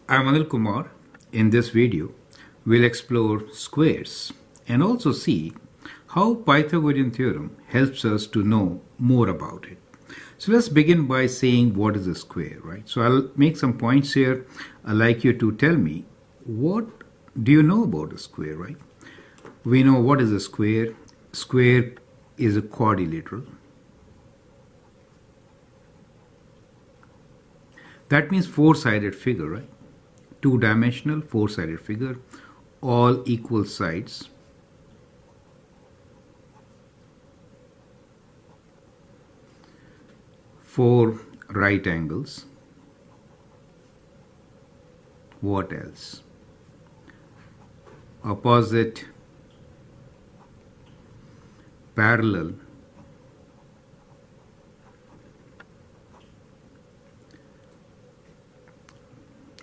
I'm Anil Kumar. In this video, we'll explore squares and also see how Pythagorean theorem helps us to know more about it. So let's begin by saying what is a square, right? So I'll make some points here. I'd like you to tell me what do you know about a square, right? We know what is a square. Square is a quadrilateral. That means four-sided figure, right? Two-dimensional, four-sided figure, all equal sides. Four right angles. What else? Opposite, parallel,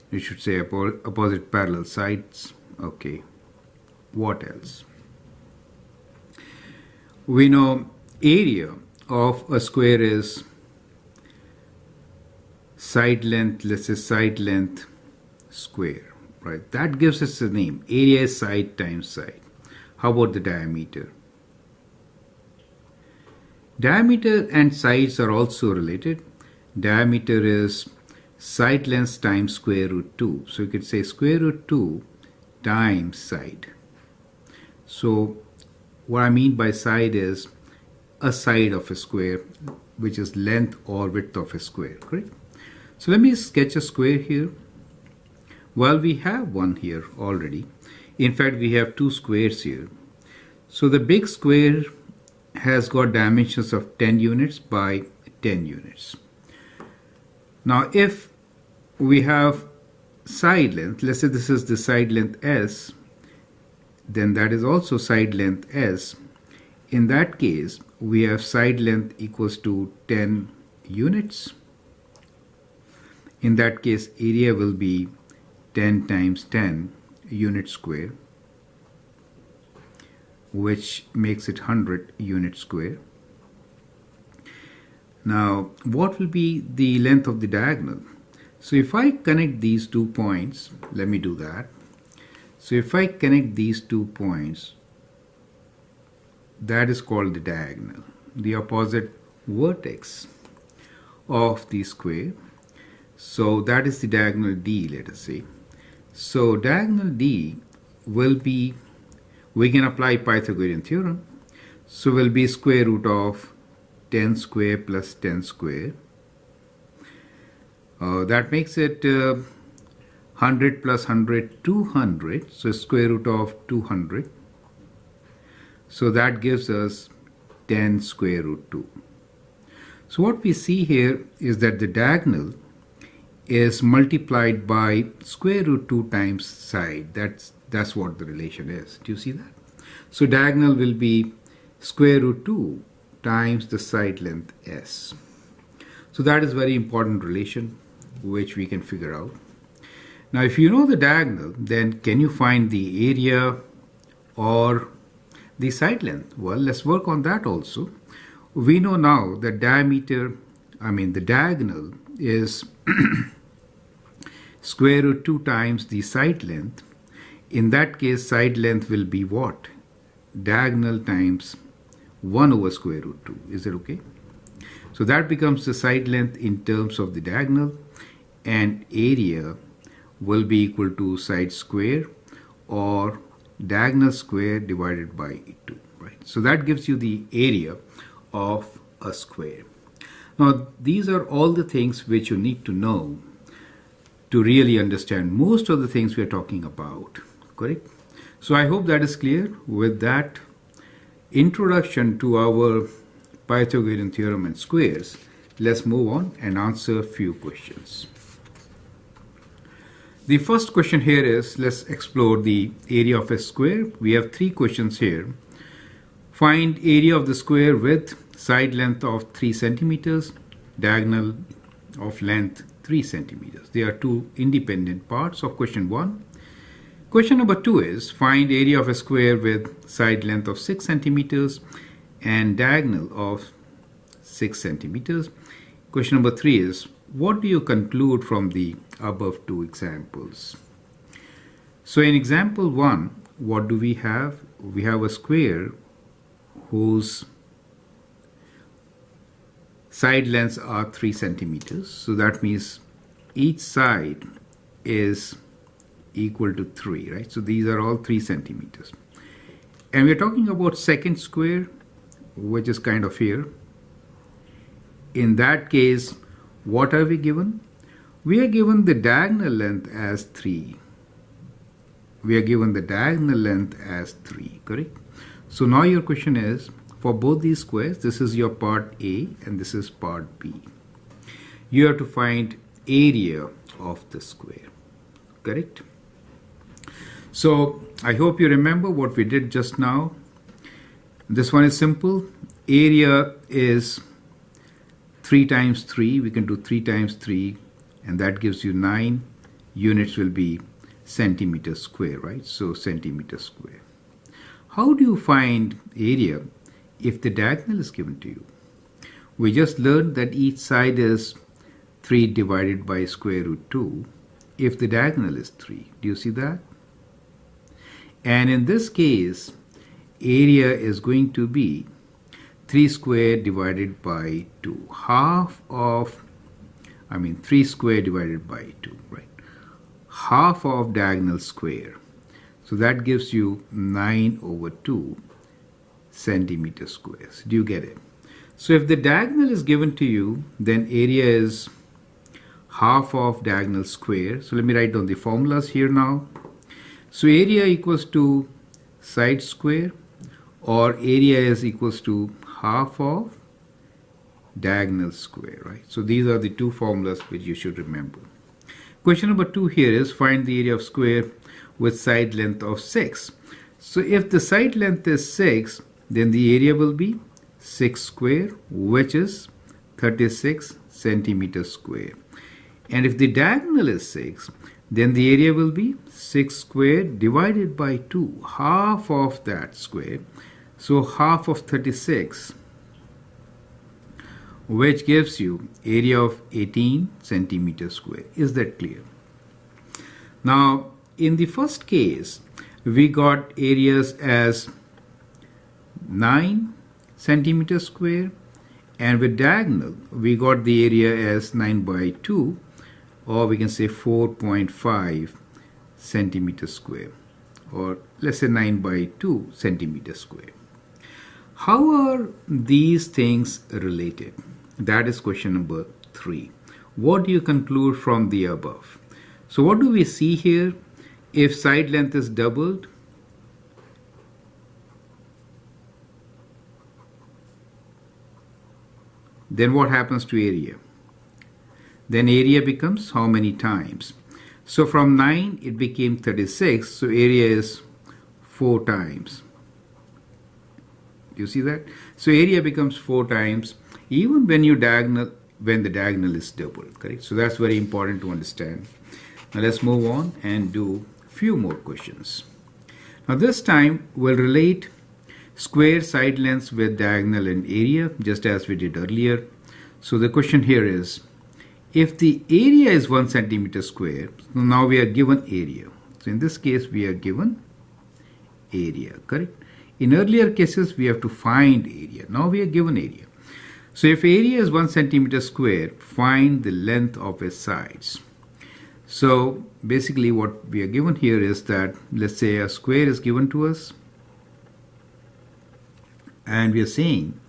you should say opposite parallel sides. Okay, what else? We know area of a square is side length, let's say side length square, right? That gives us the name. Area is side times side. How about the diameter? Diameter and sides are also related. Diameter is side length times square root 2. So you could say square root 2 times side. So what I mean by side is a side of a square, which is length or width of a square, correct? So let me sketch a square here. Well, we have one here already. In fact, we have two squares here. So the big square has got dimensions of 10 units by 10 units. Now, if we have side length, let's say this is the side length S, then that is also side length S. In that case, we have side length equals to 10 units. In that case, area will be 10 times 10 unit square, which makes it 100 unit square. Now, what will be the length of the diagonal? So if I connect these 2 points, let me do that. So if I connect these 2 points, that is called the diagonal, the opposite vertex of the square. So that is the diagonal D, let us say. So diagonal D will be, we can apply Pythagorean theorem. So will be square root of 10 square plus 10 square. That makes it 100 plus 100, 200. So square root of 200. So that gives us 10 square root 2. So what we see here is that the diagonal is multiplied by square root 2 times side. That's what the relation is. Do you see that? So diagonal will be square root 2 times the side length S. So that is very important relation which we can figure out. Now if you know the diagonal, then can you find the area or the side length? Well, let's work on that also. We know now that the diagonal is square root 2 times the side length. In that case, side length will be what? Diagonal times 1 over square root 2. Is it okay? So that becomes the side length in terms of the diagonal, and area will be equal to side square or diagonal square divided by 2, right? So that gives you the area of a square. Now, these are all the things which you need to know to really understand most of the things we are talking about, correct? So I hope that is clear. With that introduction to our Pythagorean theorem and squares, let's move on and answer a few questions. The first question here is, let's explore the area of a square. We have 3 questions here. Find area of the square with side length of 3 centimeters, diagonal of length 3 centimeters. There are 2 independent parts of question 1. Question number 2 is, find area of a square with side length of 6 centimeters and diagonal of 6 centimeters. Question number 3 is, what do you conclude from the above two examples? So in example 1, what do we have? We have a square whose side lengths are 3 centimeters. So that means each side is equal to 3, right? So these are all 3 centimeters. And we're talking about second square, which is kind of here. In that case, what are we given? We are given the diagonal length as 3. We are given the diagonal length as 3, correct? So now your question is, for both these squares, this is your part A and this is part B. You have to find area of the square, correct? So I hope you remember what we did just now. This one is simple. Area is 3 times 3. We can do 3 times 3 and that gives you 9. Units will be centimeter square, right? So centimeter square. How do you find area if the diagonal is given to you? We just learned that each side is 3 divided by square root 2 if the diagonal is 3. Do you see that? And in this case, area is going to be 3 square divided by 2. 3 square divided by 2, right? Half of diagonal square. So that gives you 9 over 2 centimeter squares. Do you get it? So if the diagonal is given to you, then area is half of diagonal square. So let me write down the formulas here now. So area equals to side square, or area is equals to half of diagonal square, right? So these are the two formulas which you should remember. Question number 2 here is find the area of square with side length of 6. So if the side length is 6, then the area will be 6 square, which is 36 centimeters square. And if the diagonal is 6, then the area will be 6 square divided by 2, half of that square. So half of 36, which gives you area of 18 centimeters square. Is that clear? Now, in the first case, we got areas as 9 centimeters square, and with diagonal, we got the area as 9 by 2, or we can say 4.5 centimeters square, or let's say 9 by 2 centimeters square. How are these things related? That is question number 3. What do you conclude from the above? So what do we see here? If side length is doubled, then what happens to area? Then area becomes how many times? So from 9 it became 36, so area is 4 times. You see that? So area becomes 4 times even when the diagonal is doubled, correct? So that's very important to understand. Now let's move on and do few more questions. Now this time we'll relate square side lengths with diagonal and area, just as we did earlier. So the question here is, if the area is 1 centimeter square, so now we are given area. So in this case we are given area, correct? In earlier cases we have to find area. Now we are given area. So if area is 1 centimeter square, find the length of its sides. So basically what we are given here is that, let's say a square is given to us, and we are saying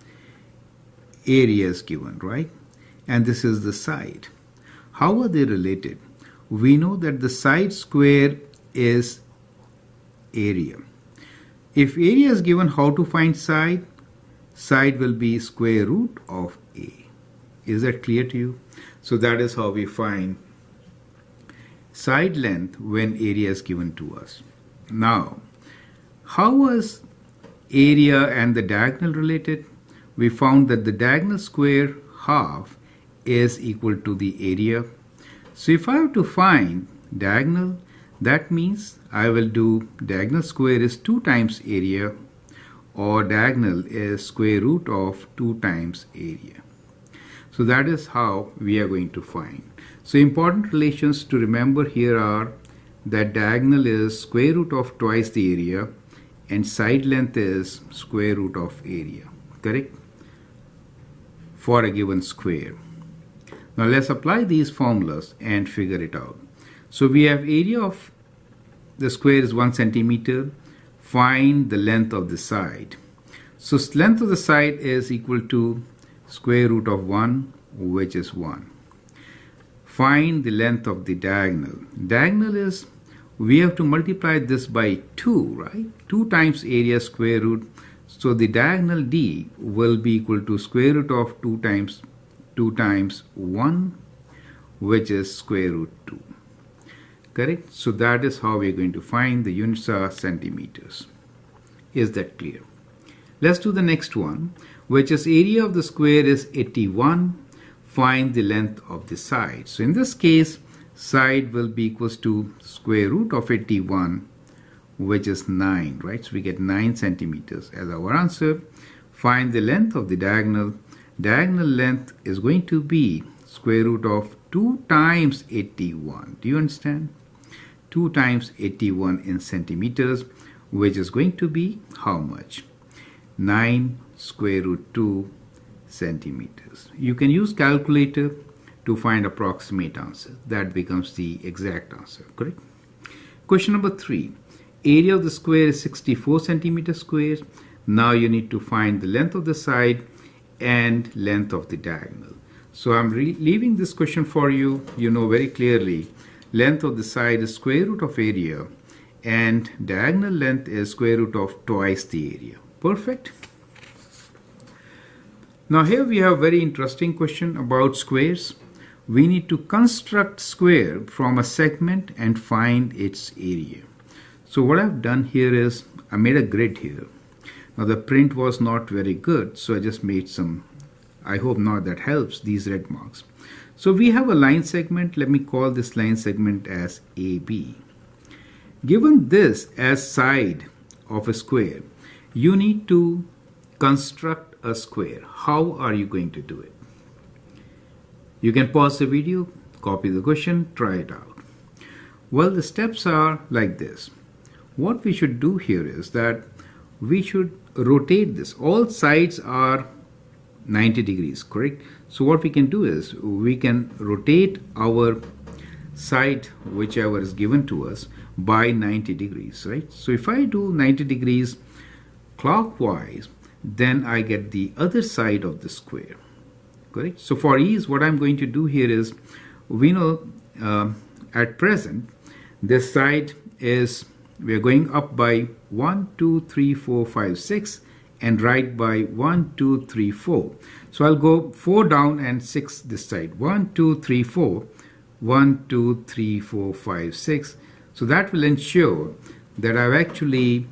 area is given, right? And this is the side. How are they related? We know that the side square is area. If area is given, how to find side? Side will be square root of A. Is that clear to you? So that is how we find side length when area is given to us. Now, how was area and the diagonal related? We found that the diagonal square half is equal to the area. So if I have to find diagonal, that means I will do diagonal square is 2 times area, or diagonal is square root of 2 times area. So that is how we are going to find. So important relations to remember here are that diagonal is square root of twice the area and side length is square root of area, correct? For a given square. Now let's apply these formulas and figure it out. So we have area of the square is 1 centimeter. Find the length of the side. So length of the side is equal to square root of 1, which is 1. Find the length of the diagonal. Diagonal is, we have to multiply this by 2, right? 2 times area square root. So the diagonal D will be equal to square root of 2 times 1, which is square root 2. Correct? So that is how we are going to find. The units are centimeters. Is that clear? Let's do the next one, which is area of the square is 81. Find the length of the side. So in this case, side will be equals to square root of 81, which is 9, right? So we get 9 centimeters as our answer. Find the length of the diagonal. Diagonal length is going to be square root of 2 times 81. Do you understand? 2 times 81 in centimeters, which is going to be how much? 9 square root 2 centimeters. You can use calculator to find approximate answer. That becomes the exact answer, correct? Question number 3. Area of the square is 64 centimeters squared. Now you need to find the length of the side and length of the diagonal. So I'm leaving this question for you. You know very clearly length of the side is square root of area and diagonal length is square root of twice the area. Perfect. Now here we have a very interesting question about squares. We need to construct square from a segment and find its area. So what I've done here is I made a grid here. Now the print was not very good, so I just made some, I hope not that helps, these red marks. So we have a line segment. Let me call this line segment as AB. Given this as side of a square, you need to construct a square. How are you going to do it? You can pause the video, copy the question, try it out. Well, the steps are like this. What we should do here is that we should rotate this. All sides are 90 degrees, correct? So what we can do is we can rotate our side, whichever is given to us, by 90 degrees, right? So if I do 90 degrees clockwise, then I get the other side of the square, correct? So for ease, what I'm going to do here is, we know at present this side is, we are going up by 1, 2, 3, 4, 5, 6 and right by 1, 2, 3, 4. So I'll go 4 down and 6 this side. 1, 2, 3, 4. 1, 2, 3, 4, 5, 6. So that will ensure that I've actually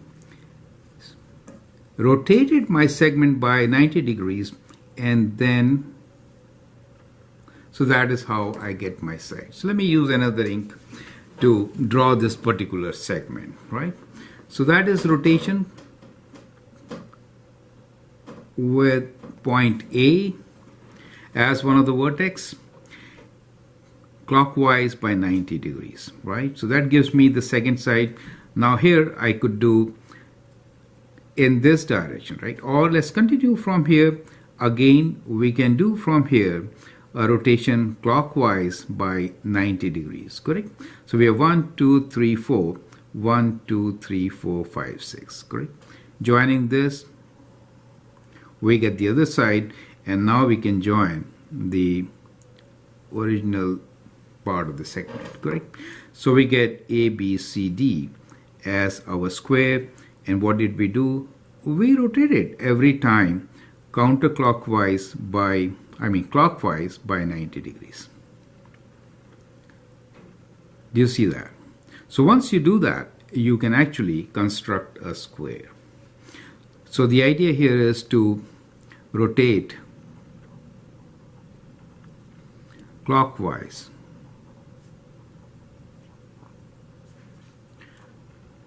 rotated my segment by 90 degrees and then, so that is how I get my side. So let me use another ink to draw this particular segment, right? So that is rotation with point A as one of the vertex clockwise by 90 degrees, right? So that gives me the second side. Now here I could do in this direction, right? Or let's continue from here. Again, we can do from here a rotation clockwise by 90 degrees, correct? So we have 1, 2, 3, 4. 1, 2, 3, 4, 5, 6, correct? Joining this, we get the other side, and now we can join the original part of the segment, correct? So we get A, B, C, D as our square, and what did we do? We rotated every time counterclockwise by, clockwise by 90 degrees. Do you see that? So once you do that, you can actually construct a square. So the idea here is to rotate clockwise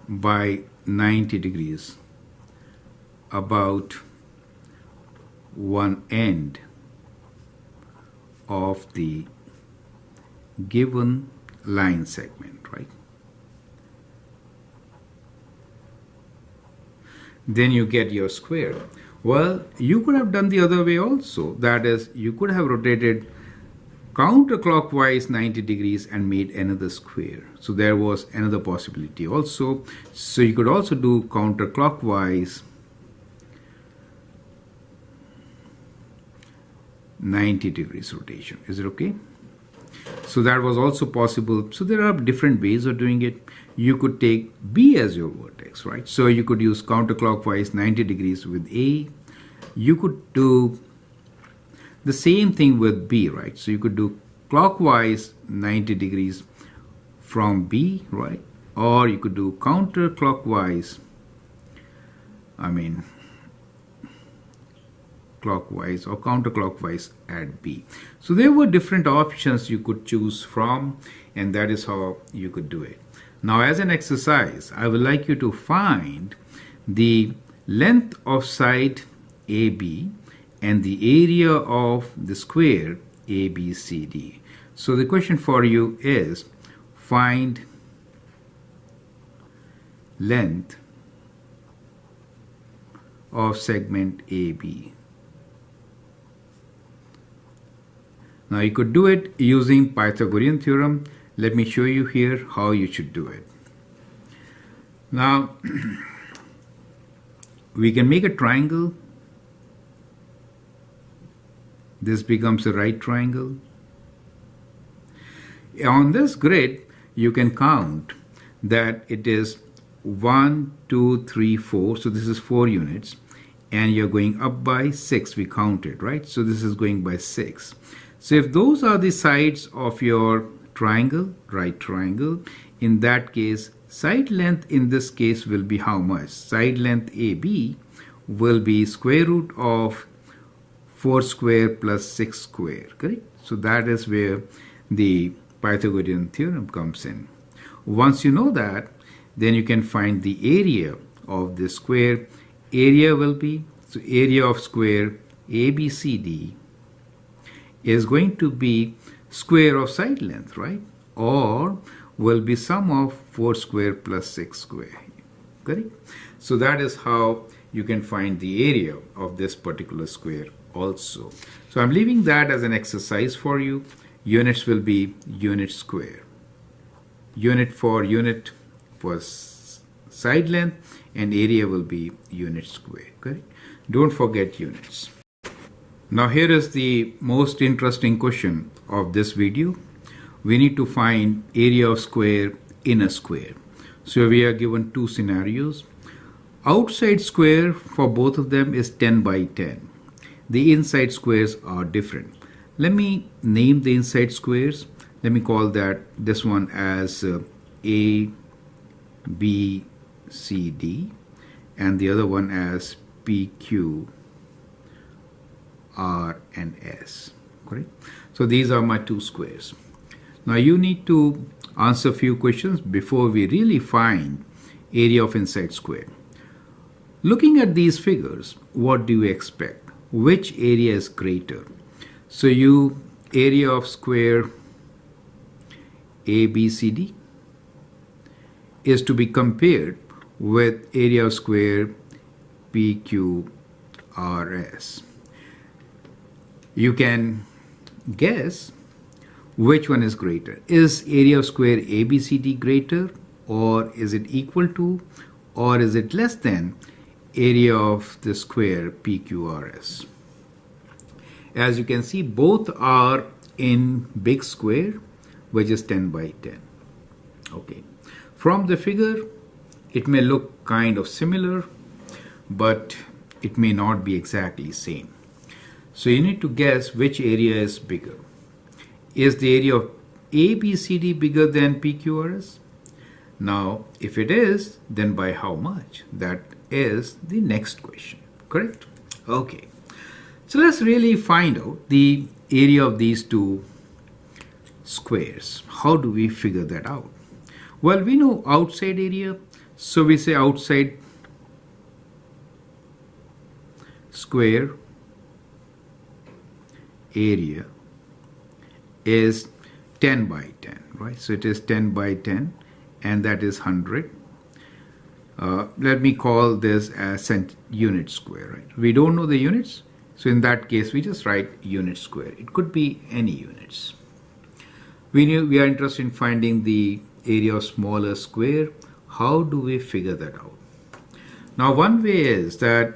by 90 degrees about one end of the given line segment, right? Then you get your square. Well, you could have done the other way also. That is, you could have rotated counterclockwise 90 degrees and made another square. So there was another possibility also. So you could also do counterclockwise 90 degrees rotation. Is it okay? So that was also possible. So there are different ways of doing it. You could take B as your vertex, right? So you could use counterclockwise 90 degrees with A. You could do the same thing with B, right? So you could do clockwise 90 degrees from B, right? Or you could do counterclockwise, clockwise or counterclockwise at B. So there were different options you could choose from, and that is how you could do it. Now, as an exercise, I would like you to find the length of side AB and the area of the square ABCD. So the question for you is, find length of segment AB. Now you could do it using Pythagorean theorem. Let me show you here how you should do it. Now we can make a triangle. This becomes a right triangle. On this grid, you can count that it is 1, 2, 3, 4. So this is 4 units. And you're going up by 6. We counted, right? So this is going by 6. So if those are the sides of your triangle, right triangle, in that case, side length in this case will be how much? Side length AB will be square root of 4 square plus 6 square, correct? So that is where the Pythagorean theorem comes in. Once you know that, then you can find the area of the square. Area will be, so area of square ABCD is going to be square of side length, right? Or will be sum of 4 square plus 6 square, correct? So that is how you can find the area of this particular square also. So I'm leaving that as an exercise for you. Units will be unit square. Unit for side length, and area will be unit square, correct? Don't forget units. Now here is the most interesting question of this video. We need to find area of square in a square. So we are given two scenarios. Outside square for both of them is 10 by 10. The inside squares are different. Let me name the inside squares. Let me call this one as A, B, C, D, and the other one as P, Q, R, and S. Correct? So these are my two squares. Now you need to answer a few questions before we really find area of inside square. Looking at these figures, what do you expect? Which area is greater? So area of square ABCD is to be compared with area of square PQRS. You can guess which one is greater. Is area of square ABCD greater, or is it equal to, or is it less than area of the square PQRS? As you can see, both are in big square, which is 10 by 10. Okay. From the figure, it may look kind of similar, but it may not be exactly same. So you need to guess which area is bigger. Is the area of ABCD bigger than PQRS? Now, if it is, then by how much? That is the next question, correct? Okay. So let's really find out the area of these two squares. How do we figure that out? Well, we know outside area, so we say outside square area is 10 by 10, right? So it is 10 by 10, and that is 100. Let me call this as unit square, right? We don't know the units, so in that case we just write unit square. It could be any units. We are interested in finding the area of smaller square. How do we figure that out? Now, one way is that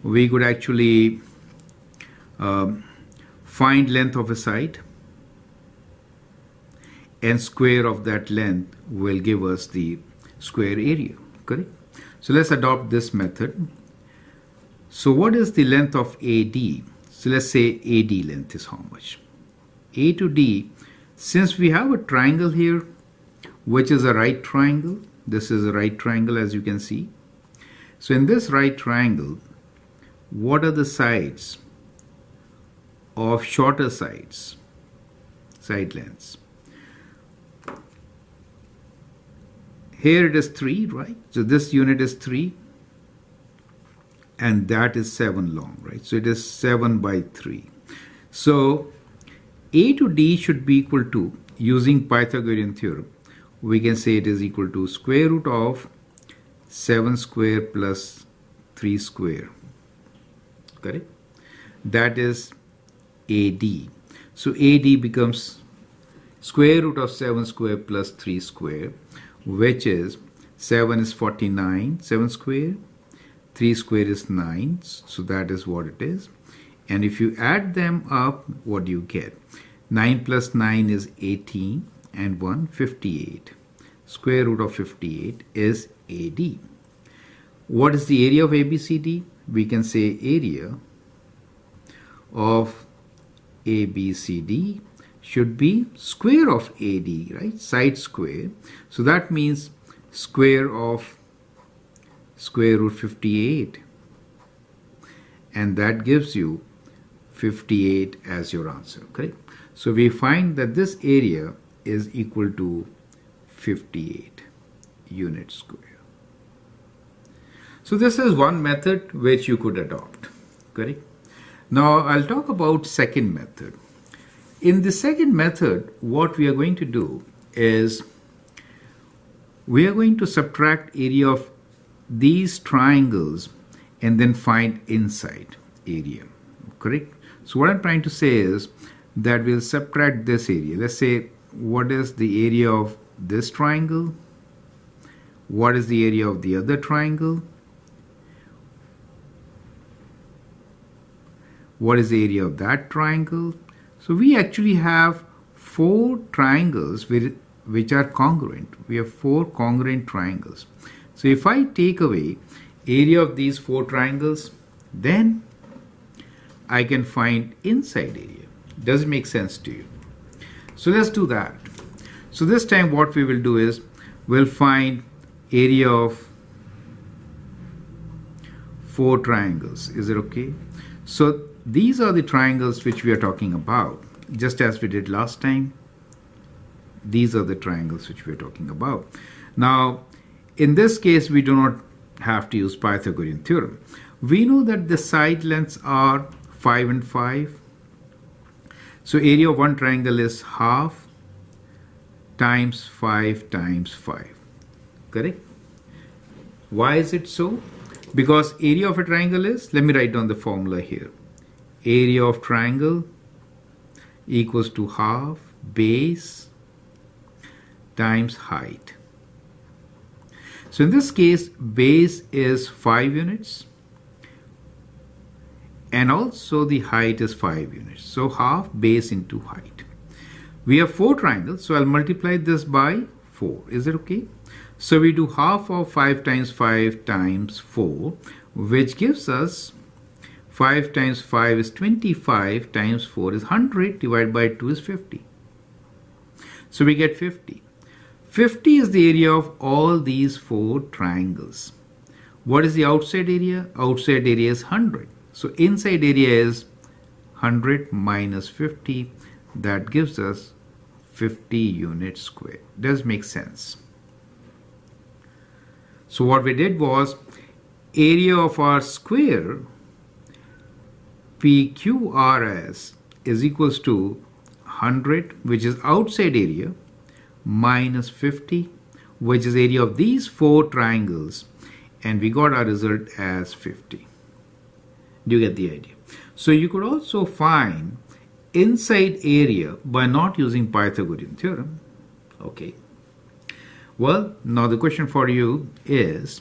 we could actually find length of a side, and square of that length will give us the square area, correct? So let's adopt this method. So what is the length of AD? So let's say AD length is how much? A to D, since we have a triangle here, which is a right triangle, this is a right triangle as you can see. So in this right triangle, what are the sides of shorter sides, side lengths? Here it is 3, right? So this unit is 3, and that is 7 long, right? So it is 7 by 3. So A to D should be equal to, using Pythagorean theorem, we can say it is equal to square root of 7 square plus 3 square, correct? That is AD. So AD becomes square root of 7 square plus 3 square, which is 7 is 49, 7 square, 3 square is 9, so that is what it is. And if you add them up, what do you get? 9 plus 9 is 18, and 1, 58. Square root of 58 is AD. What is the area of ABCD? We can say area of ABCD should be square of AD, right? Side square. So that means square of square root 58. And that gives you 58 as your answer, correct? So we find that this area is equal to 58 unit square. So this is one method which you could adopt, correct? Now I'll talk about second method. In the second method, what we are going to do is we are going to subtract area of these triangles and then find inside area, correct? So what I'm trying to say is that we'll subtract this area. Let's say, what is the area of this triangle? What is the area of the other triangle? What is the area of that triangle? So we actually have 4 triangles which are congruent. We have 4 congruent triangles. So if I take away area of these 4 triangles, then I can find inside area. Does it make sense to you? So let's do that. So this time what we will do is we'll find area of 4 triangles. Is it okay? So these are the triangles which we are talking about. Just as we did last time, these are the triangles which we are talking about. Now, in this case, we do not have to use Pythagorean theorem. We know that the side lengths are 5 and 5. So area of one triangle is half times 5 times 5. Correct? Why is it so? Because area of a triangle is, let me write down the formula here. Area of triangle equals to half base times height. So in this case, base is 5 units and also the height is 5 units. So half base into height. We have 4 triangles, so I'll multiply this by 4. Is it okay? So we do half of 5 times 5 times 4, which gives us 5 times 5 is 25 times 4 is 100 divided by 2 is 50. So we get 50. 50 is the area of all these 4 triangles. What is the outside area? Outside area is 100. So inside area is 100 minus 50. That gives us 50 units square. Does make sense? So what we did was area of our square PQRS is equals to 100, which is outside area, minus 50, which is area of these four triangles, and we got our result as 50. Do you get the idea? So you could also find inside area by not using Pythagorean theorem. Okay. Well, now the question for you is,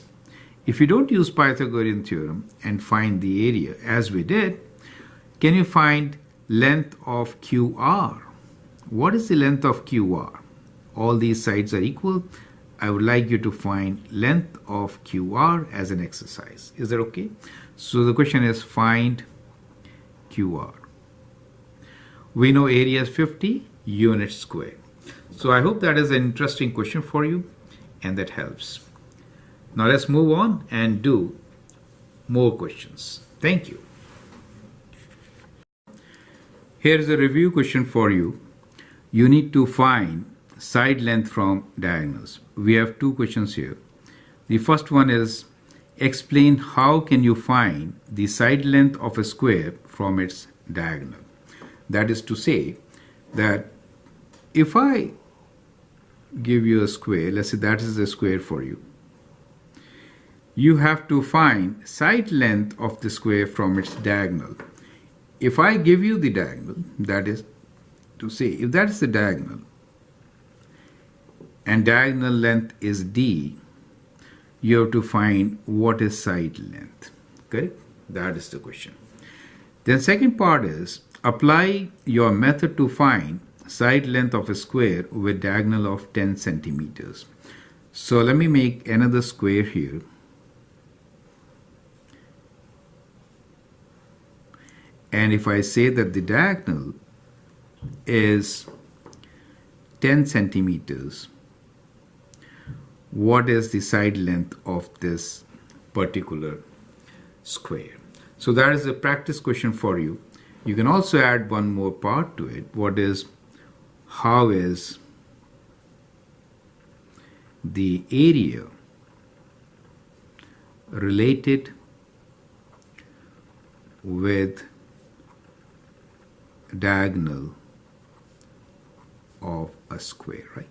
if you don't use Pythagorean theorem and find the area as we did, can you find length of QR? What is the length of QR? All these sides are equal. I would like you to find length of QR as an exercise. Is that okay? So the question is find QR. We know area is 50 units square. So I hope that is an interesting question for you and that helps. Now let's move on and do more questions. Thank you. Here's a review question for you. You need to find side length from diagonals. We have two questions here. The first one is, explain how can you find the side length of a square from its diagonal. That is to say that if I give you a square, let's say that is a square for you, you have to find side length of the square from its diagonal. If I give you the diagonal, that is to say, if that is the diagonal and diagonal length is D, you have to find what is side length. Correct? That is the question. Then second part is, apply your method to find side length of a square with diagonal of 10 centimeters. So let me make another square here. And if I say that the diagonal is 10 centimeters, what is the side length of this particular square? So that is a practice question for you. You can also add one more part to it. What is, how is the area related with diagonal of a square, right?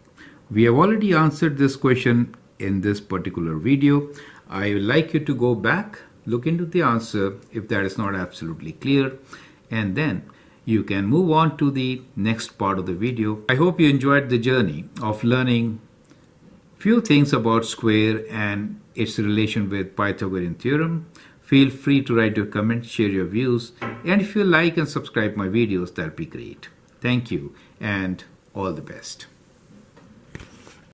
We have already answered this question in this particular video. I would like you to go back, look into the answer if that is not absolutely clear, and then you can move on to the next part of the video. I hope you enjoyed the journey of learning few things about square and its relation with Pythagorean theorem. Feel free to write your comments, share your views, and if you like and subscribe my videos, that'll be great. Thank you and all the best.